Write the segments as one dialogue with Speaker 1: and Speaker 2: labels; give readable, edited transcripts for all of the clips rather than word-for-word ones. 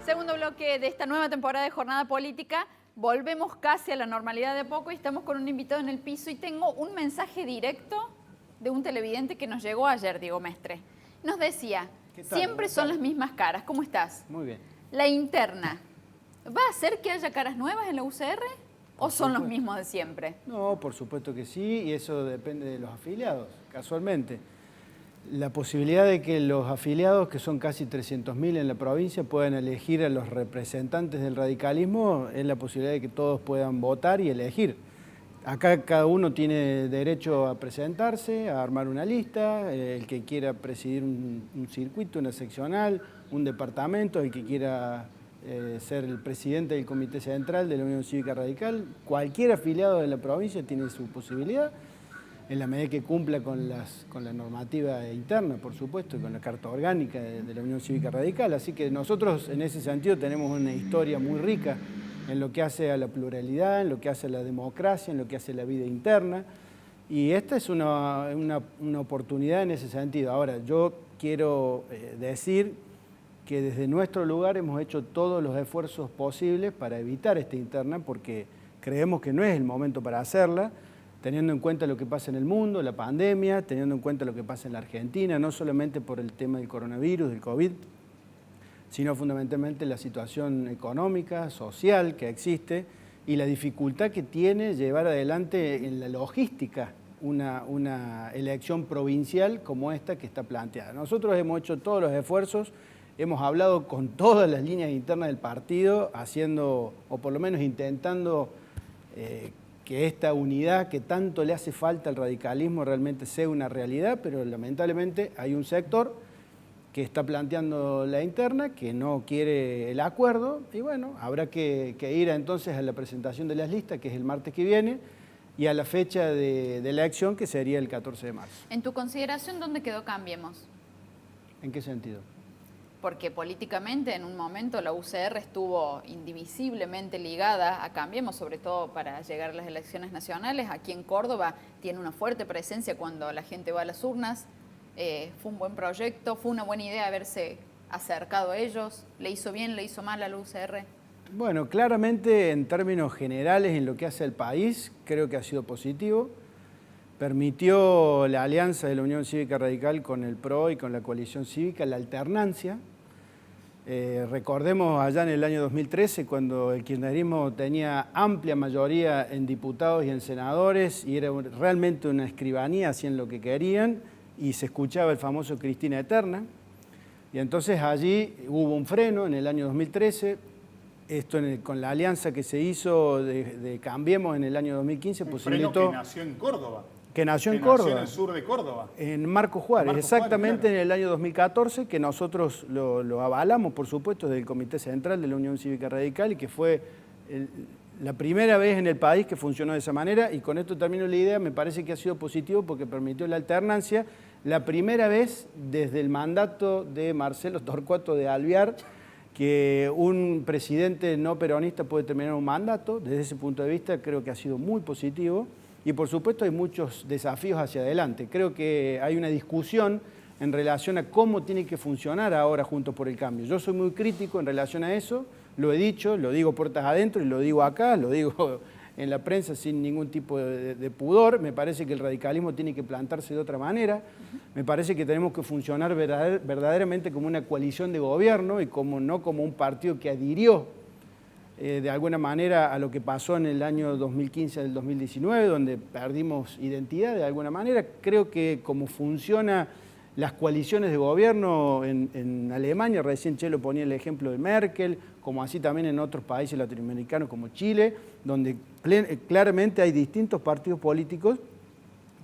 Speaker 1: Segundo bloque de esta nueva temporada de Jornada Política. Volvemos casi a la normalidad de a poco y estamos con un invitado en el piso y tengo un mensaje directo de un televidente que nos llegó ayer, Diego Mestre. Nos decía, siempre son las mismas caras. ¿Cómo estás?
Speaker 2: Muy bien.
Speaker 1: La interna, ¿va a hacer que haya caras nuevas en la UCR o son los mismos de siempre?
Speaker 2: No, por supuesto que sí, y eso depende de los afiliados, casualmente. La posibilidad de que los afiliados, que son casi 300.000 en la provincia, puedan elegir a los representantes del radicalismo, es la posibilidad de que todos puedan votar y elegir. Acá cada uno tiene derecho a presentarse, a armar una lista, el que quiera presidir un circuito, una seccional, un departamento, el que quiera ser el presidente del Comité Central de la Unión Cívica Radical. Cualquier afiliado de la provincia tiene su posibilidad, en la medida que cumpla con la normativa interna, por supuesto, y con la Carta Orgánica de la Unión Cívica Radical. Así que nosotros en ese sentido tenemos una historia muy rica en lo que hace a la pluralidad, en lo que hace a la democracia, en lo que hace a la vida interna. Y esta es una oportunidad en ese sentido. Ahora, yo quiero decir que desde nuestro lugar hemos hecho todos los esfuerzos posibles para evitar esta interna, porque creemos que no es el momento para hacerla, teniendo en cuenta lo que pasa en el mundo, la pandemia, teniendo en cuenta lo que pasa en la Argentina, no solamente por el tema del coronavirus, del COVID, sino fundamentalmente la situación económica, social que existe y la dificultad que tiene llevar adelante en la logística una elección provincial como esta que está planteada. Nosotros hemos hecho todos los esfuerzos, hemos hablado con todas las líneas internas del partido, haciendo, o por lo menos intentando, que esta unidad que tanto le hace falta al radicalismo realmente sea una realidad, pero lamentablemente hay un sector que está planteando la interna, que no quiere el acuerdo, y bueno, habrá que ir entonces a la presentación de las listas, que es el martes que viene, y a la fecha de la elección, que sería el 14 de marzo.
Speaker 1: En tu consideración, ¿dónde quedó Cambiemos?
Speaker 2: ¿En qué sentido?
Speaker 1: Porque políticamente en un momento la UCR estuvo indivisiblemente ligada a Cambiemos, sobre todo para llegar a las elecciones nacionales. Aquí en Córdoba tiene una fuerte presencia cuando la gente va a las urnas. Fue un buen proyecto, fue una buena idea haberse acercado a ellos. ¿Le hizo bien, le hizo mal a la UCR?
Speaker 2: Bueno, claramente en términos generales en lo que hace al país, creo que ha sido positivo. Permitió la alianza de la Unión Cívica Radical con el PRO y con la coalición cívica, la alternancia. Recordemos allá en el año 2013, cuando el kirchnerismo tenía amplia mayoría en diputados y en senadores, y era realmente una escribanía, hacían lo que querían, y se escuchaba el famoso Cristina Eterna. Y entonces allí hubo un freno en el año 2013, esto con la alianza que se hizo de Cambiemos en el año 2015 posibilitó...
Speaker 3: Freno que nació en Córdoba.
Speaker 2: Que nació en Córdoba.
Speaker 3: Nació en el sur de Córdoba.
Speaker 2: En Marcos Juárez, exactamente,
Speaker 3: claro.
Speaker 2: En el año 2014, que nosotros lo avalamos, por supuesto, desde el Comité Central de la Unión Cívica Radical, y que fue la primera vez en el país que funcionó de esa manera. Y con esto termino la idea, me parece que ha sido positivo porque permitió la alternancia, la primera vez desde el mandato de Marcelo Torcuato de Alvear, que un presidente no peronista puede terminar un mandato. Desde ese punto de vista creo que ha sido muy positivo y por supuesto hay muchos desafíos hacia adelante. Creo que hay una discusión en relación a cómo tiene que funcionar ahora Juntos por el Cambio. Yo soy muy crítico en relación a eso, lo he dicho, lo digo puertas adentro y lo digo acá, lo digo en la prensa sin ningún tipo de pudor. Me parece que el radicalismo tiene que plantarse de otra manera. Me parece que tenemos que funcionar verdaderamente como una coalición de gobierno y no como un partido que adhirió de alguna manera a lo que pasó en el año 2015 al 2019, donde perdimos identidad de alguna manera. Creo que como funcionan las coaliciones de gobierno en Alemania, recién Chelo ponía el ejemplo de Merkel, como así también en otros países latinoamericanos como Chile, donde claramente hay distintos partidos políticos,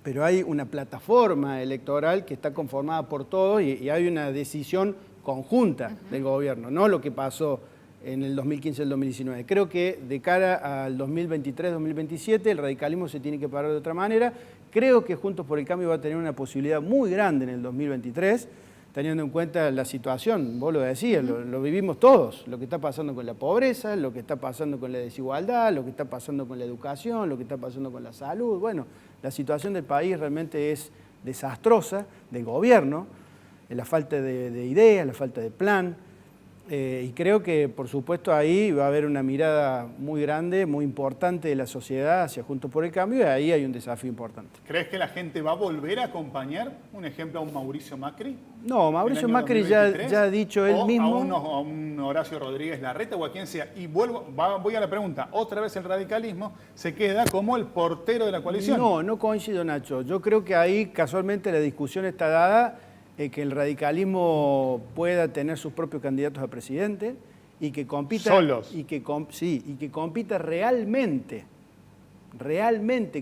Speaker 2: pero hay una plataforma electoral que está conformada por todos y hay una decisión conjunta del gobierno, no lo que pasó en el 2015 y el 2019. Creo que de cara al 2023-2027 el radicalismo se tiene que parar de otra manera. Creo que Juntos por el Cambio va a tener una posibilidad muy grande en el 2023, teniendo en cuenta la situación, vos lo decías, lo vivimos todos, lo que está pasando con la pobreza, lo que está pasando con la desigualdad, lo que está pasando con la educación, lo que está pasando con la salud. Bueno, la situación del país realmente es desastrosa, del gobierno, la falta de ideas, la falta de plan. Y creo que, por supuesto, ahí va a haber una mirada muy grande, muy importante de la sociedad hacia Juntos por el Cambio, y ahí hay un desafío importante.
Speaker 3: ¿Crees que la gente va a volver a acompañar, un ejemplo, a un Mauricio Macri?
Speaker 2: No, Mauricio
Speaker 3: ¿En el año
Speaker 2: Macri
Speaker 3: 2023?
Speaker 2: ya ha dicho él mismo...
Speaker 3: A un Horacio Rodríguez Larreta o a quien sea. Y voy a la pregunta, otra vez el radicalismo se queda como el portero de la coalición.
Speaker 2: No coincido, Nacho. Yo creo que ahí casualmente la discusión está dada que el radicalismo pueda tener sus propios candidatos a presidente y que compita...
Speaker 3: Solos.
Speaker 2: Y que compita realmente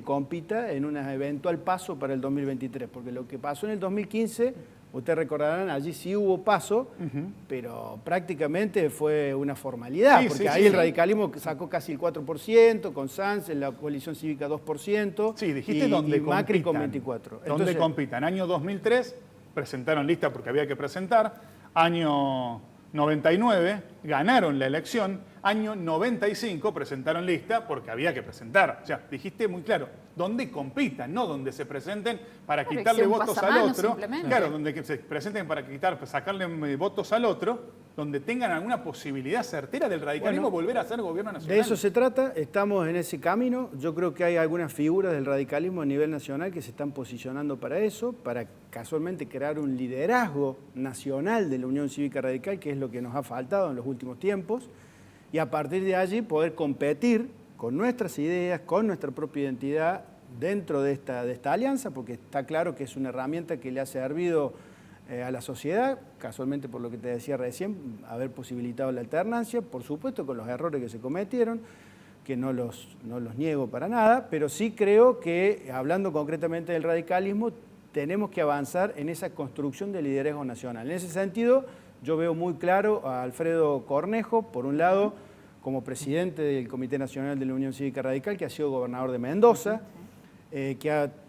Speaker 2: compita en un eventual paso para el 2023. Porque lo que pasó en el 2015, ustedes recordarán, allí sí hubo paso, pero prácticamente fue una formalidad, porque ahí el radicalismo sacó casi el 4%, con Sanz en la coalición cívica 2%,
Speaker 3: Sí, dijiste dónde
Speaker 2: y Macri con
Speaker 3: compitan.
Speaker 2: 24%.
Speaker 3: ¿Dónde
Speaker 2: Entonces,
Speaker 3: compitan? Año 2003, presentaron lista porque había que presentar. Año 99, ganaron la elección. Año 95, presentaron lista porque había que presentar. O sea, dijiste muy claro, ¿dónde compitan? No donde se presenten para
Speaker 1: Claro,
Speaker 3: quitarle
Speaker 1: que sea un
Speaker 3: votos al
Speaker 1: pasamanos
Speaker 3: otro.
Speaker 1: simplemente.
Speaker 3: Claro, donde se presenten para sacarle votos al otro, donde tengan alguna posibilidad certera del radicalismo volver a ser gobierno nacional.
Speaker 2: de eso se trata, estamos en ese camino. Yo creo que hay algunas figuras del radicalismo a nivel nacional que se están posicionando para eso, para casualmente crear un liderazgo nacional de la Unión Cívica Radical, que es lo que nos ha faltado en los últimos tiempos, y a partir de allí poder competir con nuestras ideas, con nuestra propia identidad dentro de esta alianza, porque está claro que es una herramienta que le ha servido a la sociedad, casualmente por lo que te decía recién, haber posibilitado la alternancia, por supuesto con los errores que se cometieron, que no los niego para nada, pero sí creo que, hablando concretamente del radicalismo, tenemos que avanzar en esa construcción de liderazgo nacional. En ese sentido, yo veo muy claro a Alfredo Cornejo, por un lado, como presidente del Comité Nacional de la Unión Cívica Radical, que ha sido gobernador de Mendoza,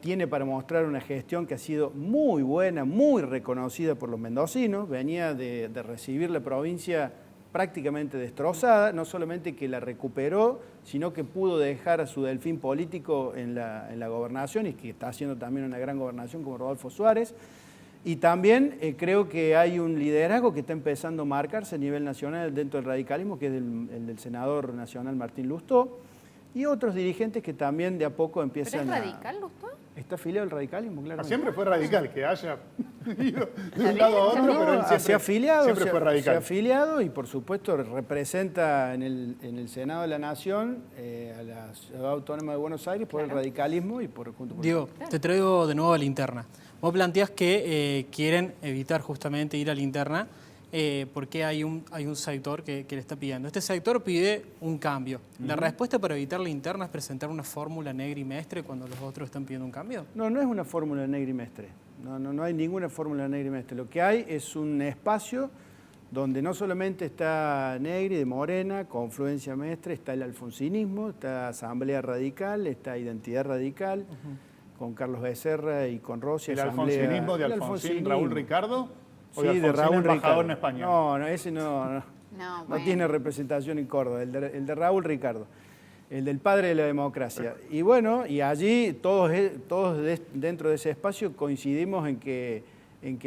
Speaker 2: tiene para mostrar una gestión que ha sido muy buena, muy reconocida por los mendocinos. Venía de recibir la provincia prácticamente destrozada, no solamente que la recuperó, sino que pudo dejar a su delfín político en la gobernación, y que está haciendo también una gran gobernación como Rodolfo Suárez. Y también creo que hay un liderazgo que está empezando a marcarse a nivel nacional dentro del radicalismo, que es el del senador nacional Martín Lustó, y otros dirigentes que también de a poco empiezan
Speaker 1: ¿Pero es radical, Lustó?
Speaker 2: Está afiliado al radicalismo, claro.
Speaker 3: Siempre fue radical, que haya ido de un lado a otro, pero él siempre,
Speaker 2: se ha afiliado,
Speaker 3: siempre fue radical.
Speaker 2: Se ha afiliado y por supuesto representa en el Senado de la Nación a la Ciudad Autónoma de Buenos Aires por el radicalismo y por Juntos por el
Speaker 4: Diego, te traigo de nuevo a la interna. Vos planteás que quieren evitar justamente ir a la interna porque hay un sector que le está pidiendo. Este sector pide un cambio. ¿La respuesta para evitar la interna es presentar una fórmula negra y mestre cuando los otros están pidiendo un cambio?
Speaker 2: No, no es una fórmula negra y mestre. No hay ninguna fórmula negra y mestre. Lo que hay es un espacio donde no solamente está Negri de Morena, Confluencia Mestre, está el alfonsinismo, está Asamblea Radical, está Identidad Radical, con Carlos Becerra y con Rossi.
Speaker 3: ¿El alfonsinismo de Alfonsín Raúl Ricardo? ¿O
Speaker 2: Sí, de Raúl
Speaker 3: embajador
Speaker 2: Ricardo.
Speaker 3: en España?
Speaker 2: No, ese no
Speaker 1: Bueno.
Speaker 2: tiene representación en Córdoba, el de Raúl Ricardo, el del padre de la democracia. Y bueno, y allí todos dentro de ese espacio coincidimos en que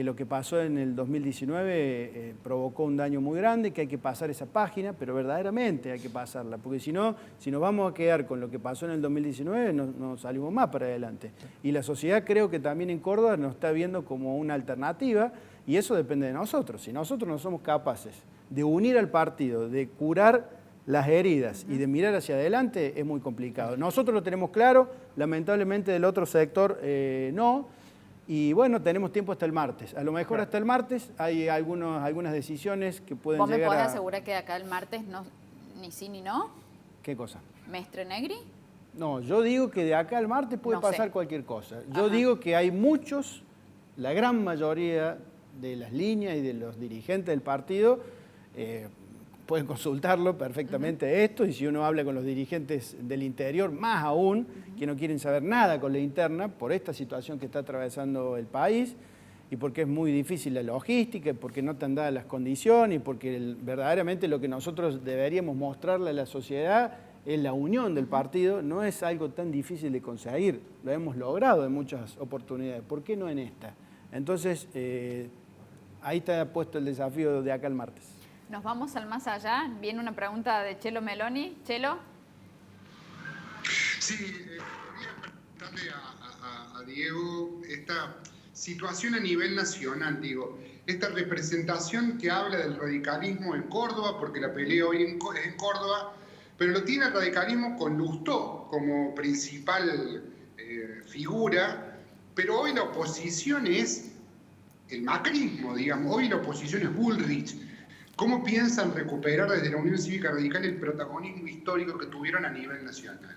Speaker 2: lo que pasó en el 2019 provocó un daño muy grande, que hay que pasar esa página, pero verdaderamente hay que pasarla, porque si no, si nos vamos a quedar con lo que pasó en el 2019, no salimos más para adelante. Y la sociedad creo que también en Córdoba nos está viendo como una alternativa, y eso depende de nosotros. Si nosotros no somos capaces de unir al partido, de curar las heridas y de mirar hacia adelante, es muy complicado. Nosotros lo tenemos claro, lamentablemente del otro sector no. Y bueno, tenemos tiempo hasta el martes. A lo mejor hasta el martes hay algunas decisiones que pueden
Speaker 1: ¿Vos me
Speaker 2: llegar
Speaker 1: podés
Speaker 2: a...
Speaker 1: asegurar que acá el martes no, ni sí ni no?
Speaker 2: ¿Qué cosa?
Speaker 1: ¿Mestre Negri?
Speaker 2: No, yo digo que de acá al martes puede
Speaker 1: No
Speaker 2: pasar
Speaker 1: sé.
Speaker 2: cualquier cosa. Yo
Speaker 1: Ajá.
Speaker 2: digo que hay muchos, la gran mayoría de las líneas y de los dirigentes del partido pueden consultarlo perfectamente esto, y si uno habla con los dirigentes del interior, más aún, que no quieren saber nada con la interna por esta situación que está atravesando el país, y porque es muy difícil la logística, y porque no están dadas las condiciones, y porque verdaderamente lo que nosotros deberíamos mostrarle a la sociedad es la unión del partido. No es algo tan difícil de conseguir, lo hemos logrado en muchas oportunidades, ¿por qué no en esta? Entonces, ahí está puesto el desafío de acá al martes.
Speaker 1: Nos vamos al más allá. Viene una pregunta de Chelo Meloni. Chelo.
Speaker 5: Sí, quería preguntarle a Diego esta situación a nivel nacional, digo, esta representación que habla del radicalismo en Córdoba, porque la pelea hoy es en Córdoba, pero lo tiene el radicalismo con Lustó como principal figura, pero hoy la oposición es el macrismo, digamos, hoy la oposición es Bullrich. ¿Cómo piensan recuperar desde la Unión Cívica Radical el protagonismo histórico que tuvieron a nivel nacional?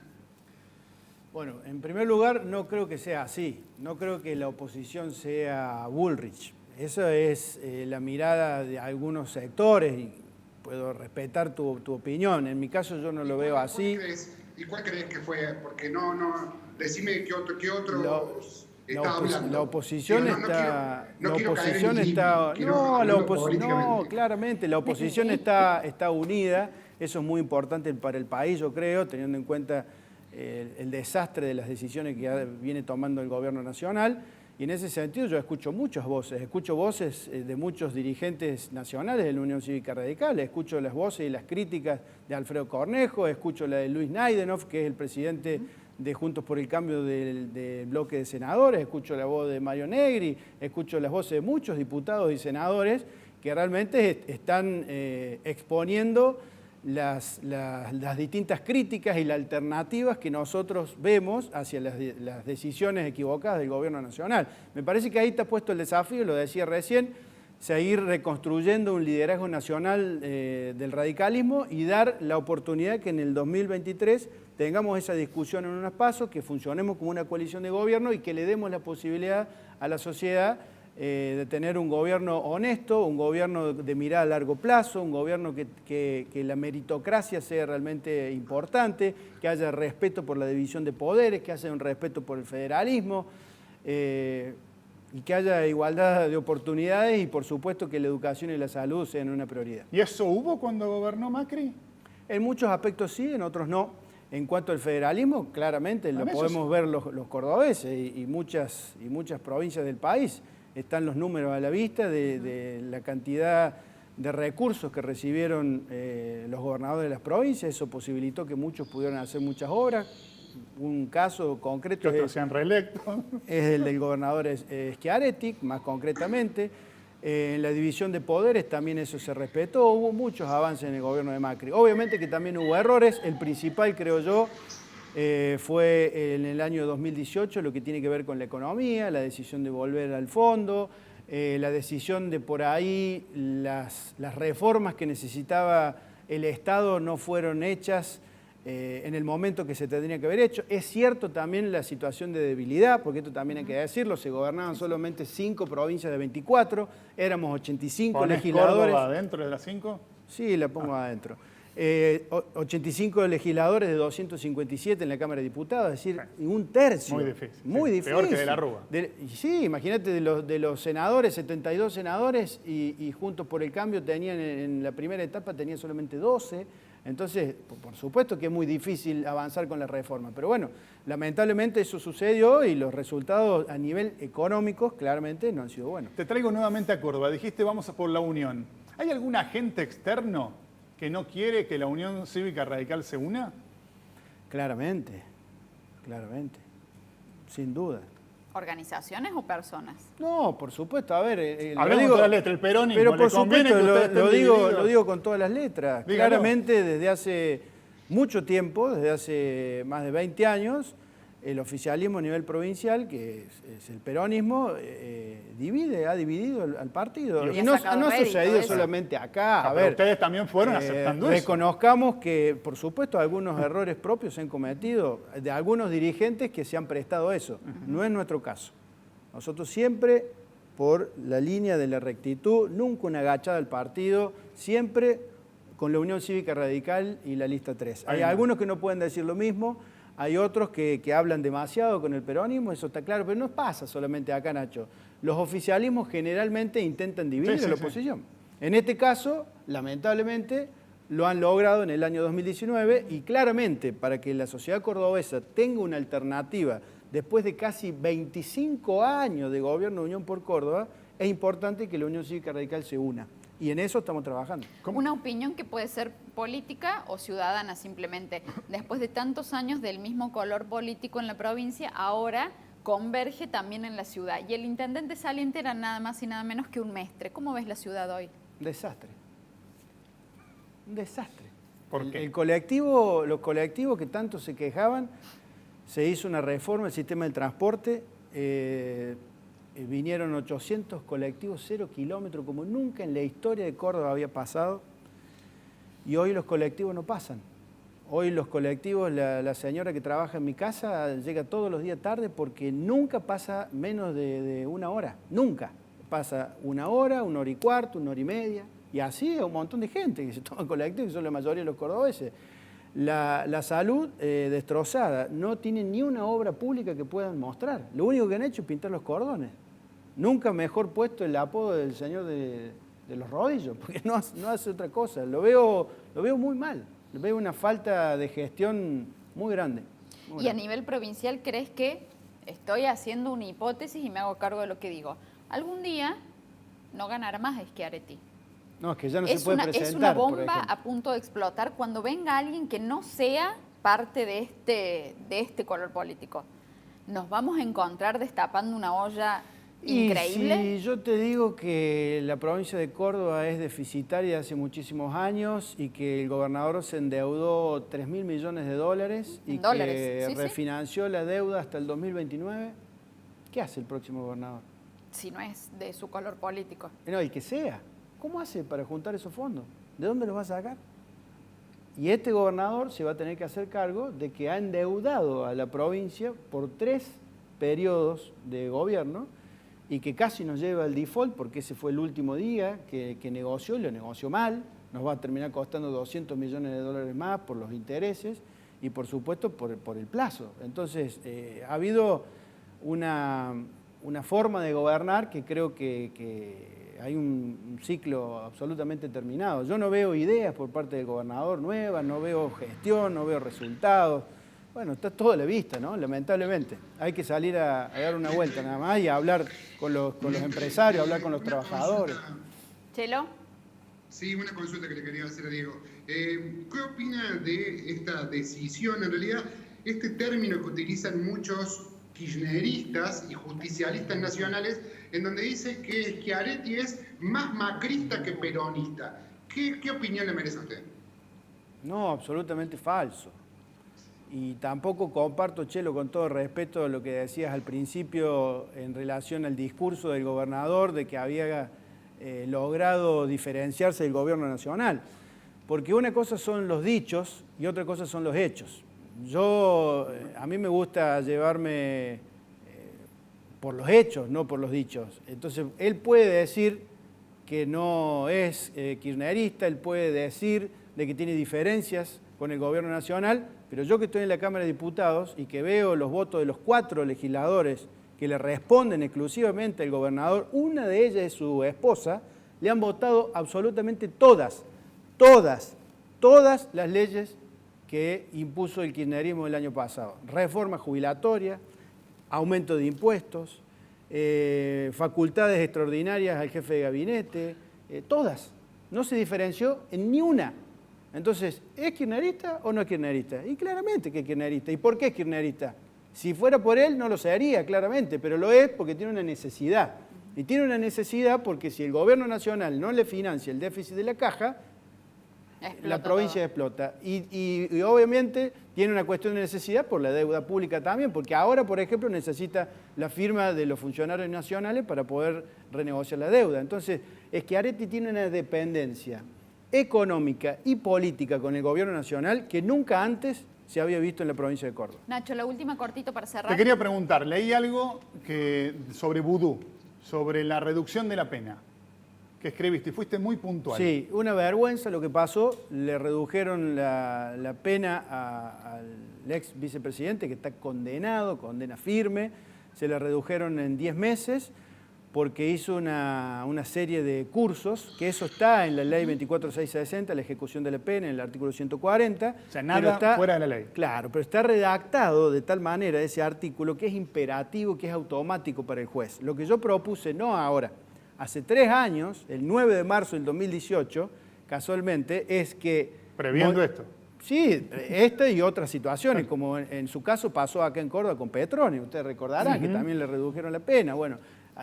Speaker 2: Bueno, en primer lugar, no creo que sea así. No creo que la oposición sea Bullrich. Esa es la mirada de algunos sectores y puedo respetar tu opinión. En mi caso yo no lo veo así.
Speaker 5: ¿Y cuál crees que fue? Porque decime qué otro
Speaker 2: la oposición está... No, claramente, la oposición está unida. Eso es muy importante para el país, yo creo, teniendo en cuenta el desastre de las decisiones que viene tomando el gobierno nacional. Y en ese sentido yo escucho muchas voces. Escucho voces de muchos dirigentes nacionales de la Unión Cívica Radical. Escucho las voces y las críticas de Alfredo Cornejo. Escucho la de Luis Naidenov, que es el presidente de Juntos por el Cambio del bloque de senadores. Escucho la voz de Mario Negri. Escucho las voces de muchos diputados y senadores que realmente están exponiendo las distintas críticas y las alternativas que nosotros vemos hacia las decisiones equivocadas del gobierno nacional. Me parece que ahí está puesto el desafío, lo decía recién, seguir reconstruyendo un liderazgo nacional del radicalismo y dar la oportunidad que en el 2023 tengamos esa discusión en unos pasos, que funcionemos como una coalición de gobierno y que le demos la posibilidad a la sociedad de tener un gobierno honesto, un gobierno de mirada a largo plazo, un gobierno que la meritocracia sea realmente importante, que haya respeto por la división de poderes, que haya un respeto por el federalismo y que haya igualdad de oportunidades y por supuesto que la educación y la salud sean una prioridad.
Speaker 3: ¿Y eso hubo cuando gobernó Macri?
Speaker 2: En muchos aspectos sí, en otros no. En cuanto al federalismo, claramente lo podemos ver los cordobeses y muchas provincias del país. Están los números a la vista de la cantidad de recursos que recibieron los gobernadores de las provincias. Eso posibilitó que muchos pudieran hacer muchas obras. Un caso concreto
Speaker 3: que otros sean reelectos.
Speaker 2: Es el del gobernador Schiaretti, más concretamente. En la división de poderes también eso se respetó. Hubo muchos avances en el gobierno de Macri. Obviamente que también hubo errores. El principal, creo yo, fue en el año 2018 lo que tiene que ver con la economía, la decisión de volver al fondo, la decisión de por ahí las reformas que necesitaba el Estado no fueron hechas en el momento que se tendría que haber hecho. Es cierto también la situación de debilidad, porque esto también hay que decirlo, se gobernaban solamente 5 provincias de 24, éramos 85 legisladores.
Speaker 3: ¿Córdoba adentro de las 5?
Speaker 2: Sí, la pongo adentro. 85 legisladores de 257 en la Cámara de Diputados, es decir, un tercio.
Speaker 3: Muy difícil.
Speaker 2: Muy difícil.
Speaker 3: Peor que de la Rúa.
Speaker 2: Sí, imagínate, de los senadores, 72 senadores, y Juntos por el Cambio tenían en la primera etapa tenían solamente 12. Entonces, por supuesto que es muy difícil avanzar con la reforma. Pero bueno, lamentablemente eso sucedió y los resultados a nivel económico claramente no han sido buenos.
Speaker 3: Te traigo nuevamente a Córdoba. Dijiste vamos a por la unión. ¿Hay algún agente externo que no quiere que la Unión Cívica Radical se una?
Speaker 2: Claramente, sin duda.
Speaker 1: ¿Organizaciones o personas?
Speaker 2: No, por supuesto, a ver...
Speaker 3: Hablamos con todas las letras, el peronismo.
Speaker 2: Pero por supuesto, lo digo con todas las letras.
Speaker 3: Dígalo.
Speaker 2: Claramente, desde hace mucho tiempo, desde hace más de 20 años, el oficialismo a nivel provincial, que es el peronismo, ha dividido al partido. Y no ha sucedido solamente acá.
Speaker 3: A ver, ustedes también fueron aceptando eso.
Speaker 2: Reconozcamos que, por supuesto, algunos errores propios se han cometido de algunos dirigentes que se han prestado a eso. No es nuestro caso. Nosotros siempre, por la línea de la rectitud, nunca una agachada al partido, siempre con la Unión Cívica Radical y la lista 3. Hay algunos que no pueden decir lo mismo. Hay otros que hablan demasiado con el peronismo, eso está claro, pero no pasa solamente acá, Nacho. Los oficialismos generalmente intentan dividir a la oposición. En este caso, lamentablemente, lo han logrado en el año 2019 y claramente para que la sociedad cordobesa tenga una alternativa después de casi 25 años de gobierno de Unión por Córdoba, es importante que la Unión Cívica Radical se una. Y en eso estamos trabajando.
Speaker 1: Una opinión que puede ser política o ciudadana simplemente. Después de tantos años del mismo color político en la provincia, ahora converge también en la ciudad. Y el intendente saliente era nada más y nada menos que un mestre. ¿Cómo ves la ciudad hoy?
Speaker 2: Un desastre. Un desastre.
Speaker 3: ¿Por qué?
Speaker 2: El colectivo, los colectivos que tanto se quejaban, se hizo una reforma del sistema del transporte, vinieron 800 colectivos 0 kilómetros, como nunca en la historia de Córdoba había pasado, y hoy los colectivos no pasan. Hoy los colectivos, la señora que trabaja en mi casa llega todos los días tarde porque nunca pasa menos de una hora, nunca. Pasa una hora y cuarto, una hora y media, y así un montón de gente que se toma colectivo, que son la mayoría de los cordobeses. La salud destrozada, no tienen ni una obra pública que puedan mostrar. Lo único que han hecho es pintar los cordones. Nunca mejor puesto el apodo del señor de los rodillos, porque no hace otra cosa. Lo veo muy mal. Veo una falta de gestión muy grande.
Speaker 1: Y a nivel provincial, ¿crees que estoy haciendo una hipótesis y me hago cargo de lo que digo? Algún día no ganará más Schiaretti.
Speaker 2: No, es que ya no se puede presentar.
Speaker 1: Es una
Speaker 2: por
Speaker 1: bomba
Speaker 2: ejemplo.
Speaker 1: a punto de explotar cuando venga alguien que no sea parte de este color político. ¿Nos vamos a encontrar destapando una olla increíble?
Speaker 2: Y si yo te digo que la provincia de Córdoba es deficitaria hace muchísimos años y que el gobernador se endeudó 3.000 millones de dólares y que
Speaker 1: Sí, sí.
Speaker 2: refinanció la deuda hasta el 2029, ¿qué hace el próximo gobernador?
Speaker 1: Si no es de su color político.
Speaker 2: No, el que sea. ¿Cómo hace para juntar esos fondos? ¿De dónde los va a sacar? Y este gobernador se va a tener que hacer cargo de que ha endeudado a la provincia por 3 periodos de gobierno y que casi nos lleva al default porque ese fue el último día que negoció y lo negoció mal. Nos va a terminar costando 200 millones de dólares más por los intereses y por supuesto por el plazo. Entonces ha habido una forma de gobernar que creo que hay un ciclo absolutamente terminado. Yo no veo ideas por parte del gobernador nuevas, no veo gestión, no veo resultados. Bueno, está todo a la vista, ¿no? Lamentablemente. Hay que salir a dar una vuelta nada más y a hablar con los empresarios, hablar con los trabajadores.
Speaker 1: Chelo.
Speaker 5: Sí, una consulta que le quería hacer a Diego. ¿Qué opina de esta decisión? En realidad, este término que utilizan muchos kirchneristas y justicialistas nacionales, en donde dice que Schiaretti es más macrista que peronista. ¿Qué opinión le merece a usted?
Speaker 2: No, absolutamente falso. Y tampoco comparto, Chelo, con todo respeto, lo que decías al principio en relación al discurso del gobernador de que había logrado diferenciarse del gobierno nacional. Porque una cosa son los dichos y otra cosa son los hechos. A mí me gusta llevarme por los hechos, no por los dichos. Entonces, él puede decir que no es kirchnerista, él puede decir de que tiene diferencias con el gobierno nacional, pero yo que estoy en la Cámara de Diputados y que veo los votos de los 4 legisladores que le responden exclusivamente al gobernador, una de ellas es su esposa, le han votado absolutamente todas las leyes que impuso el kirchnerismo el año pasado. Reforma jubilatoria, aumento de impuestos, facultades extraordinarias al jefe de gabinete, todas. No se diferenció en ni una. Entonces, ¿es kirchnerista o no es kirchnerista? Y claramente que es kirchnerista. ¿Y por qué es kirchnerista? Si fuera por él no lo sería, claramente, pero lo es porque tiene una necesidad. Y tiene una necesidad porque si el gobierno nacional no le financia el déficit de la caja, la provincia explota. Y obviamente tiene una cuestión de necesidad por la deuda pública también, porque ahora, por ejemplo, necesita la firma de los funcionarios nacionales para poder renegociar la deuda. Entonces, Schiaretti tiene una dependencia económica y política con el gobierno nacional que nunca antes se había visto en la provincia de Córdoba.
Speaker 1: Nacho, la última cortito para cerrar.
Speaker 3: Te quería preguntar, leí algo sobre vudú, sobre la reducción de la pena, que escribiste y fuiste muy puntual.
Speaker 2: Sí, una vergüenza lo que pasó, le redujeron la pena al ex vicepresidente que está condenado, condena firme, se le redujeron en 10 meses porque hizo una serie de cursos, que eso está en la ley 24660, la ejecución de la pena, en el artículo 140.
Speaker 3: O sea, nada fuera de la ley.
Speaker 2: Claro, pero está redactado de tal manera ese artículo que es imperativo, que es automático para el juez. Lo que yo propuse, no ahora, hace 3 años, el 9 de marzo del 2018, casualmente, es que...
Speaker 3: Previendo esto.
Speaker 2: Sí, esta y otras situaciones, como en su caso pasó acá en Córdoba con Petroni, ustedes recordarán que también le redujeron la pena. Bueno,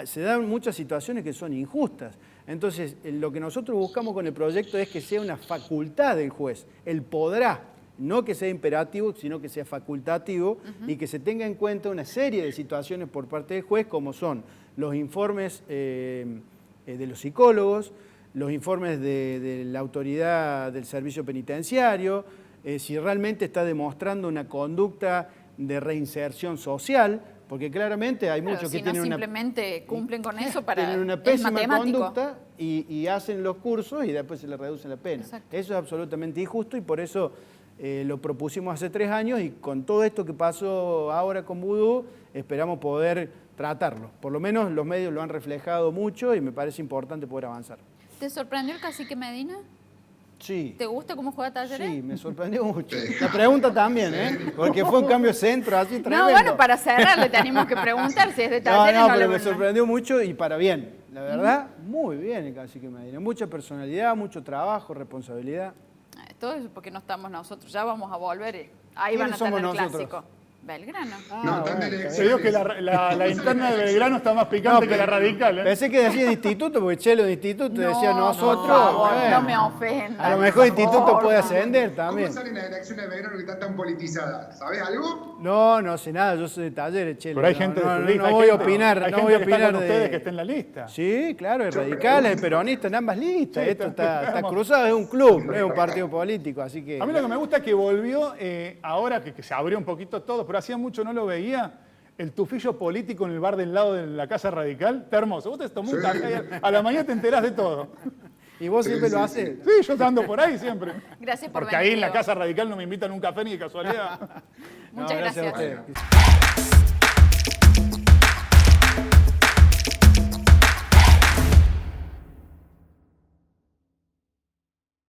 Speaker 2: se dan muchas situaciones que son injustas. Entonces, lo que nosotros buscamos con el proyecto es que sea una facultad del juez. Él podrá, no que sea imperativo, sino que sea facultativo y que se tenga en cuenta una serie de situaciones por parte del juez, como son los informes de los psicólogos, los informes de la autoridad del servicio penitenciario, si realmente está demostrando una conducta de reinserción social, porque claramente hay muchos que tienen
Speaker 1: simplemente cumplen con eso para
Speaker 2: tienen una
Speaker 1: es
Speaker 2: pésima
Speaker 1: matemático.
Speaker 2: conducta y hacen los cursos y después se les reduce la pena.
Speaker 1: Exacto.
Speaker 2: Eso es absolutamente injusto y por eso lo propusimos hace 3 años y con todo esto que pasó ahora con Vudú, esperamos poder tratarlo. Por lo menos los medios lo han reflejado mucho y me parece importante poder avanzar.
Speaker 1: ¿Te sorprendió el cacique Medina?
Speaker 2: Sí.
Speaker 1: ¿Te gusta cómo juega Talleres?
Speaker 2: Sí, me sorprendió mucho. La pregunta también, ¿eh? Porque fue un cambio de centro así tremendo.
Speaker 1: No, bueno, para cerrar le tenemos que preguntar si es de Talleres
Speaker 2: No,
Speaker 1: o
Speaker 2: pero
Speaker 1: le
Speaker 2: me sorprendió mucho y para bien. La verdad, muy bien el cacique Medina. Mucha personalidad, mucho trabajo, responsabilidad.
Speaker 1: Todo eso porque no estamos nosotros. Ya vamos a volver. Ahí van a
Speaker 2: ¿Quiénes somos
Speaker 1: tener
Speaker 2: nosotros?
Speaker 1: clásico. Belgrano.
Speaker 5: No, están de
Speaker 2: bueno,
Speaker 5: elecciones.
Speaker 3: Se vio que la interna de Belgrano está más picante que la radical. ¿eh?
Speaker 2: Pensé que decía de instituto, porque Chelo de instituto decía
Speaker 1: por
Speaker 2: nosotros.
Speaker 1: favor,
Speaker 2: bueno.
Speaker 1: no me ofendan.
Speaker 2: A lo mejor instituto
Speaker 1: Por
Speaker 2: puede
Speaker 1: favor.
Speaker 2: ascender
Speaker 5: ¿Cómo
Speaker 2: también.
Speaker 5: salen las elecciones de Belgrano que están tan politizadas? ¿Sabes algo?
Speaker 2: No sé nada, yo soy de Talleres, Chelo.
Speaker 3: Pero hay
Speaker 2: No,
Speaker 3: gente
Speaker 2: no,
Speaker 3: de tu
Speaker 2: no,
Speaker 3: lista.
Speaker 2: no
Speaker 3: hay
Speaker 2: voy a
Speaker 3: gente-
Speaker 2: opinar,
Speaker 3: hay
Speaker 2: no
Speaker 3: gente
Speaker 2: voy a
Speaker 3: que está
Speaker 2: opinar
Speaker 3: con
Speaker 2: de...
Speaker 3: ustedes que está en la lista.
Speaker 2: Sí, claro, hay radicales, hay peronistas en ambas listas.
Speaker 3: Sí,
Speaker 2: Esto
Speaker 3: está
Speaker 2: está cruzado, es un club, no es un partido político, así que...
Speaker 3: A mí lo que me gusta es que volvió, ahora que se abrió un poquito todo, pero hacía mucho no lo veía, el tufillo político en el bar del lado de la Casa Radical. Está hermoso. Vos te tomás un café y a la mañana te enterás de todo.
Speaker 2: ¿Y vos siempre lo haces?
Speaker 3: Sí, yo ando por ahí siempre.
Speaker 1: Gracias por
Speaker 3: Porque
Speaker 1: venir,
Speaker 3: ahí en la
Speaker 1: Diego.
Speaker 3: Casa Radical no me invitan a un café ni de casualidad.
Speaker 1: Muchas
Speaker 2: No,
Speaker 1: gracias.
Speaker 2: a ustedes.